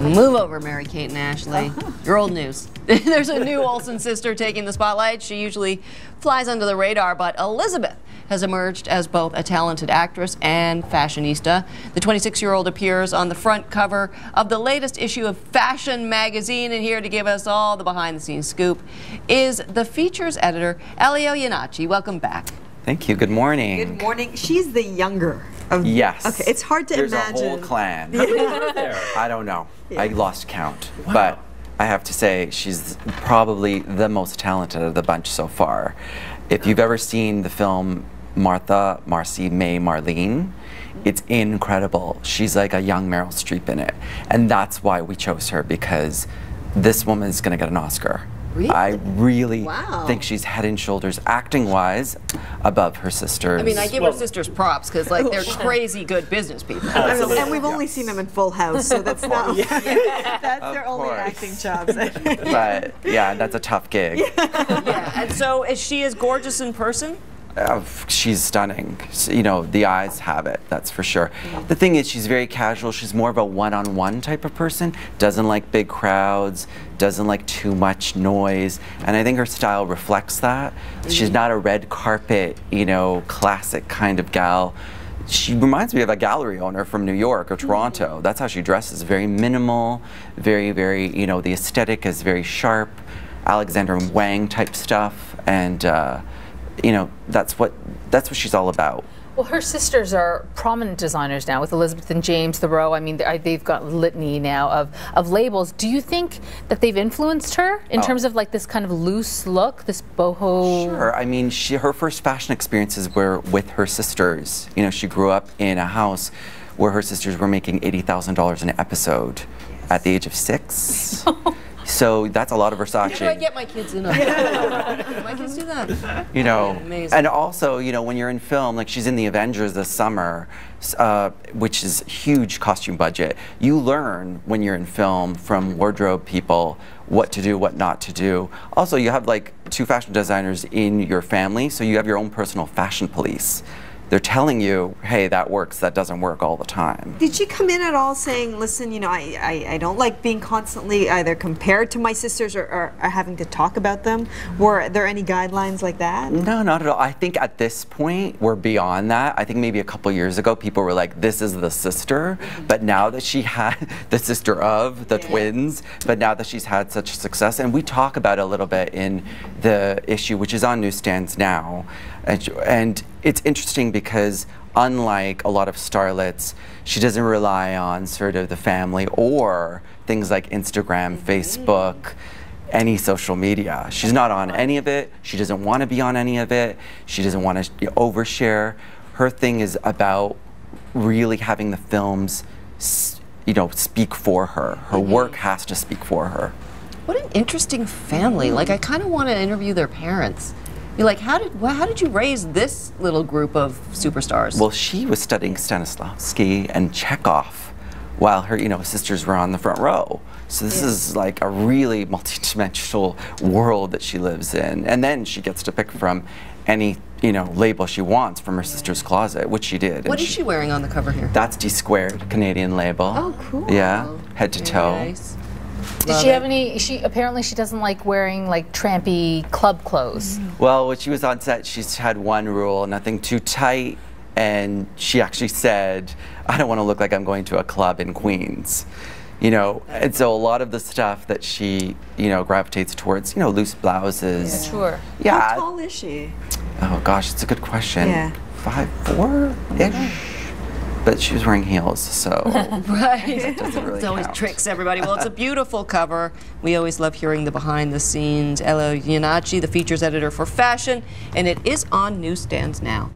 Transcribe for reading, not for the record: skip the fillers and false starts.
Move over, Mary-Kate and Ashley. You're old news. There's a new Olsen sister taking the spotlight. She usually flies under the radar, but Elizabeth has emerged as both a talented actress and fashionista. The 26-year-old appears on the front cover of the latest issue of Fashion magazine, and here to give us all the behind-the-scenes scoop is the features editor, Elio Iannacci. Welcome back. Thank you. Good morning. Good morning. She's the younger of... Yes. Okay, it's hard to imagine. There's a whole clan. I don't know. Yeah. I lost count. Wow. But I have to say she's probably the most talented of the bunch so far. If you've ever seen the film Martha, Marcy, May, Marlene, it's incredible. She's like a young Meryl Streep in it. And that's why we chose her, because this woman is going to get an Oscar. Really? I really think she's head and shoulders, acting-wise, above her sisters. I mean, I give her sisters props because, like, they're crazy good business people. And we've only seen them in Full House, so that's not. That's their only acting jobs. But yeah, that's a tough gig. Yeah. And so, is she as gorgeous in person? She's stunning. You know, the eyes have it, that's for sure. The thing is, she's very casual. She's more of a one-on-one type of person. Doesn't like big crowds, doesn't like too much noise, and I think her style reflects that. She's not a red carpet, you know, classic kind of gal. She reminds me of a gallery owner from New York or Toronto. That's how she dresses. Very minimal, very, very, you know, the aesthetic is very sharp, Alexander Wang type stuff, and you know, that's what she's all about. Well, her sisters are prominent designers now with Elizabeth and James Thoreau. I mean, they've got litany now of labels. Do you think that they've influenced her in terms of like this kind of loose look, this boho? Sure. I mean, her first fashion experiences were with her sisters. You know, she grew up in a house where her sisters were making $80,000 an episode at the age of 6. So that's a lot of Versace. How do I get my kids in on that? My kids do that. You know, amazing. And also, you know, when you're in film, like she's in the Avengers this summer, which is huge costume budget. You learn when you're in film from wardrobe people what to do, what not to do. Also, you have like 2 fashion designers in your family, so you have your own personal fashion police. They're telling you, hey, that works, that doesn't work all the time. Did she come in at all saying, listen, you know, I don't like being constantly either compared to my sisters or having to talk about them? Were there any guidelines like that? No, not at all. I think at this point, we're beyond that. I think maybe a couple years ago, people were like, this is the sister. But now that she had the sister of the twins, but now that she's had such success, and we talk about it a little bit in the issue, which is on newsstands now, and it's interesting because unlike a lot of starlets, she doesn't rely on sort of the family or things like Instagram, Facebook, any social media. She's not on any of it. She doesn't want to be on any of it. She doesn't want to overshare. Her thing is about really having the films, you know, speak for her. Her work has to speak for her. What an interesting family. Like, I kind of want to interview their parents. You're like, how did you raise this little group of superstars? Well, she was studying Stanislavski and Chekhov while her, you know, sisters were on the front row. So this is like a really multidimensional world that she lives in. And then she gets to pick from any, you know, label she wants from her sister's closet, which she did. What is she wearing on the cover here? That's D-Squared, Canadian label. Oh, cool. Yeah, head to toe. Nice. Did she have any, apparently she doesn't like wearing like trampy club clothes. Well, when she was on set, she's had one rule, nothing too tight, and she actually said, I don't want to look like I'm going to a club in Queens. You know, and so a lot of the stuff that she, you know, gravitates towards, you know, loose blouses. Yeah, sure. Yeah. How tall is she? Oh gosh, it's a good question. Yeah. 5'4"-ish? But she was wearing heels, so right. It doesn't really It always count. tricks everybody. Well, it's a beautiful cover. We always love hearing the behind the scenes. Elio Iannacci, the features editor for fashion, and it is on newsstands now.